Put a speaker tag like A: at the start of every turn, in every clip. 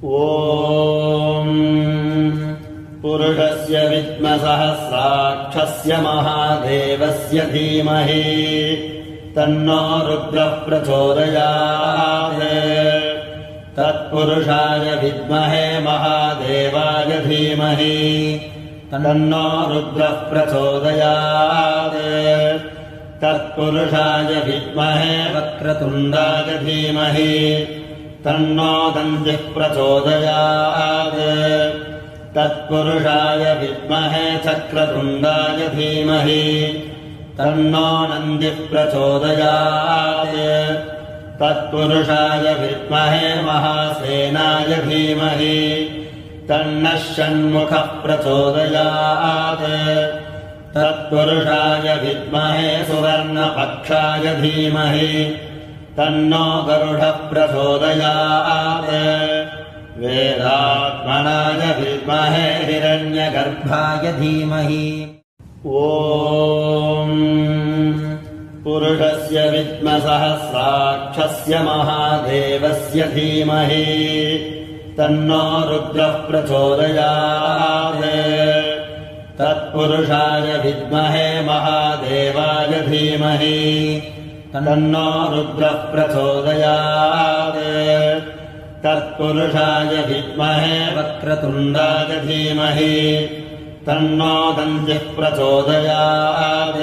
A: ॐ पुरुषस्य विद्मसहस्राक्षस्य महादेवस्य धीमहि तन्नो रुद्रः प्रचोदयात्। तत्पुरुषाय विद्महे महादेवाय धीमहि तन्नो रुद्रः प्रचोदयात्। तत्पुरुषाय विद्महे वक्रतुण्डाय धीमहि तन्नो दन्तिः प्रचोदयात्। तत्पुरुषाय विद्महे चक्रतुण्डाय धीमहि तन्नो नन्दिः प्रचोदयात्। तत्पुरुषाय विद्महे महासेनाय धीमहि तन्नः षण्मुखः प्रचोदयात्। तत्पुरुषाय विद्महे सुवर्णपक्षाय धीमहि तन्नो गरुडः प्रचोदयात्। वेदात्मनाय विद्महे हिरण्यगर्भाय धीमहि ॐ पुरुषस्य विद्मसहस्राक्षस्य महादेवस्य धीमहि तन्नो रुद्रः प्रचोदयात्। तत्पुरुषाय विद्महे महादेवाय धीमहि तन्नो रुद्रः प्रचोदयात्। तत्पुरुषाय विद्महे वक्रतुण्डाय धीमहि तन्नो दन्तिः प्रचोदयात्।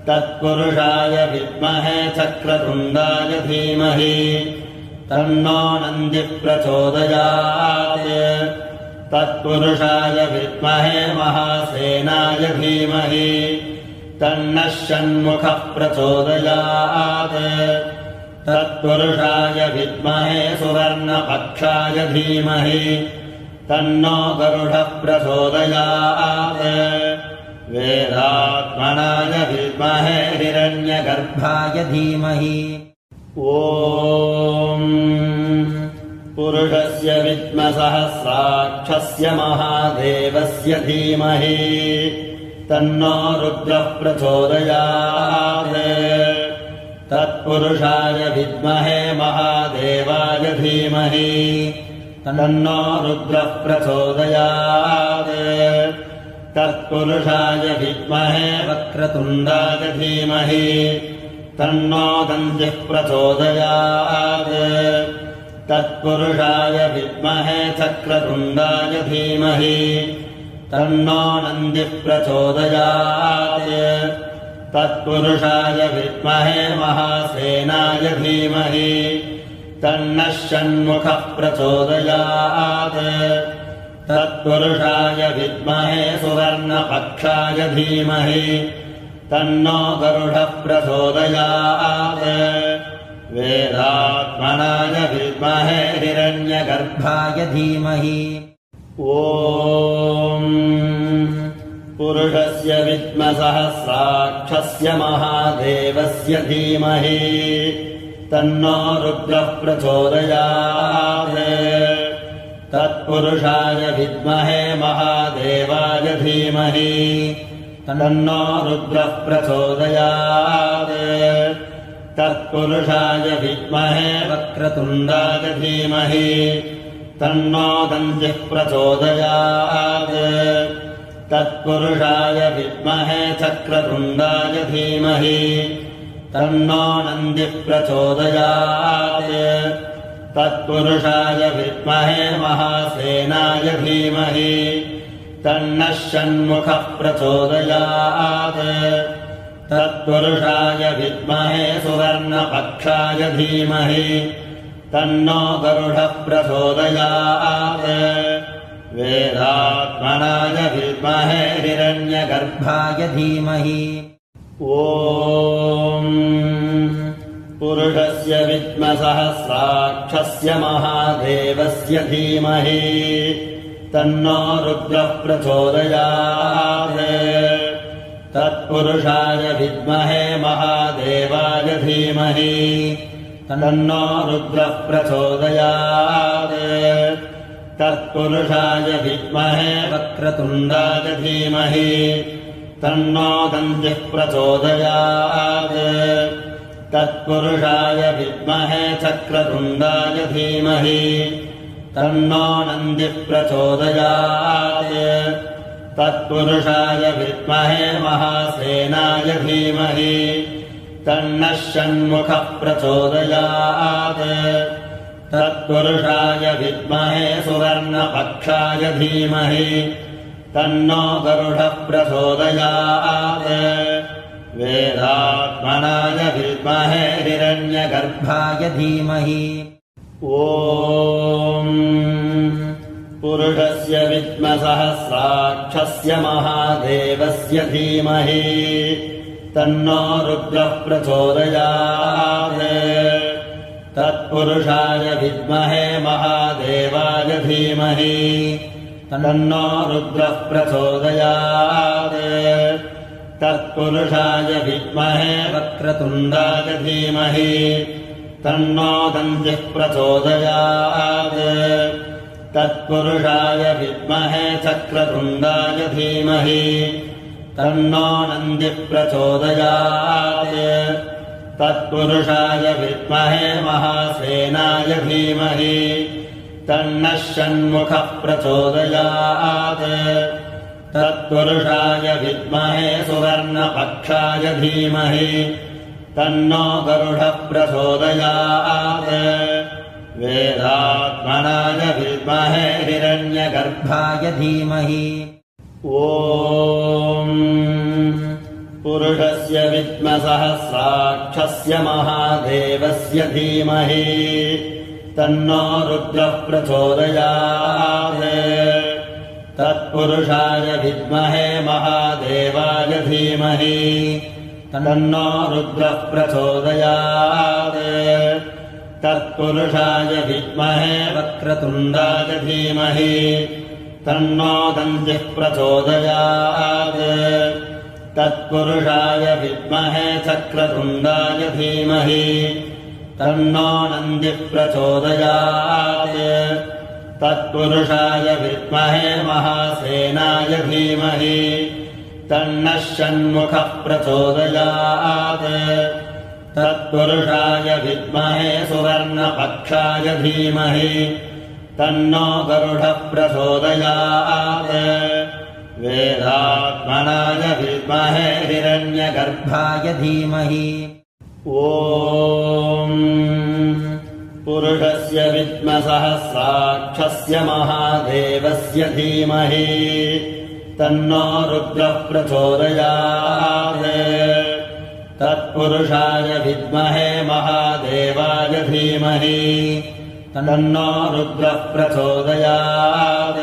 A: तत्पुरुषाय विद्महे चक्रतुण्डाय धीमहि तन्नो नन्दिः प्रचोदयात्। तत्पुरुषाय विद्महे महासेनाय धीमहि तन्नः षण्मुखः प्रचोदयात्। तत्पुरुषाय विद्महे सुवर्णपक्षाय धीमहि तन्नो गरुडः प्रचोदयात्। वेदात्मनाय विद्महे हिरण्यगर्भाय धीमहि ॐ पुरुषस्य विद्मसहस्राक्षस्य महादेवस्य धीमहि तन्नो रुद्रः प्रचोदयात्। तत्पुरुषाय विद्महे महादेवाय धीमहि तन्नो रुद्रः प्रचोदयात्। तत्पुरुषाय विद्महे वक्रतुण्डाय धीमहि तन्नो दन्तिः प्रचोदयात्। तत्पुरुषाय विद्महे चक्रतुण्डाय धीमहि तन्नो नन्दिः प्रचोदयात्। तत्पुरुषाय विद्महे महासेनाय धीमहि तन्नः षण्मुखः प्रचोदयात्। तत्पुरुषाय विद्महे सुवर्णपक्षाय धीमहि तन्नो गरुडः प्रचोदयात्। वेदात्मनाय विद्महे हिरण्यगर्भाय धीमहि ॐ पुरुषस्य विद्मसहस्राक्षस्य महादेवस्य धीमहि तन्नो रुद्रः प्रचोदयात्। तत्पुरुषाय विद्महे महादेवाय धीमहि तन्नो रुद्रः प्रचोदयात्। तत्पुरुषाय विद्महे वक्रतुण्डाय धीमहि तन्नो दन्तिः प्रचोदयात्। तत्पुरुषाय विद्महे चक्रतुण्डाय धीमहि तन्नो नन्दिः प्रचोदयात्। तत्पुरुषाय विद्महे महासेनाय धीमहि तन्नः षण्मुखः प्रचोदयात्। तत्पुरुषाय विद्महे सुवर्णपक्षाय धीमहि तन्नो गरुडः प्रचोदयात्। वेदात्मनाय विद्महे हिरण्यगर्भाय धीमहि ॐ पुरुषस्य विद्मसहस्राक्षस्य महादेवस्य धीमहि तन्नो रुद्रः प्रचोदयात्। तत्पुरुषाय विद्महे महादेवाय धीमहि तन्नो रुद्रः प्रचोदयात्। तत्पुरुषाय विद्महे वक्रतुण्डाय धीमहि तन्नो दन्तिः प्रचोदयात्। तत्पुरुषाय विद्महे चक्रतुण्डाय धीमहि तन्नो नन्दिः प्रचोदयात् तत्पुरुषाय विद्महे महासेनाय धीमहि तन्नः षण्मुखः प्रचोदयात् तत्पुरुषाय विद्महे सुवर्णपक्षाय धीमहि तन्नो गरुडः प्रचोदयात् वेदात्मनाय विद्महे हिरण्यगर्भाय धीमहि ॐ पुरुषस्य विद्मसहस्राक्षस्य महादेवस्य धीमहि तन्नो रुद्रः प्रचोदयात् तत्पुरुषाय विद्महे महादेवाय धीमहि तन्नो रुद्रः प्रचोदयात् तत्पुरुषाय विद्महे वक्रतुण्डाय धीमहि तन्नो दन्तिः प्रचोदयात् तत्पुरुषाय विद्महे चक्रतुण्डाय धीमहि तन्नो नन्दिः प्रचोदयात् तत्पुरुषाय विद्महे महासेनाय धीमहि तन्नः षण्मुखः प्रचोदयात् तत्पुरुषाय विद्महे सुवर्णपक्षाय धीमहि तन्नो गरुडः प्रचोदयात् वेदात्मनाय विद्महे हिरण्यगर्भाय धीमहि ॐ पुरुषस्य विद्मसहस्राक्षस्य महादेवस्य धीमहि तन्नो रुद्रः प्रचोदयात् तत्पुरुषाय विद्महे महादेवाय धीमहि तन्नो रुद्रः प्रचोदयात् तत्पुरुषाय विद्महे वक्रतुण्डाय धीमहि तन्नो दन्तिः प्रचोदयात् तत्पुरुषाय विद्महे चक्रतुण्डाय धीमहि तन्नो नन्दिः प्रचोदयात् तत्पुरुषाय विद्महे महासेनाय धीमहि तन्नः षण्मुखः प्रचोदयात् तत्पुरुषाय विद्महे सुवर्णपक्षाय धीमहि तन्नो गरुडः प्रचोदयात् वेदात्मनाय विद्महे हिरण्यगर्भाय धीमहि ॐ पुरुषस्य विद्मसहस्राक्षस्य महादेवस्य धीमहि तन्नो रुद्रः प्रचोदयात् तत्पुरुषाय विद्महे महादेवाय धीमहि तन्नो रुद्रः प्रचोदयात्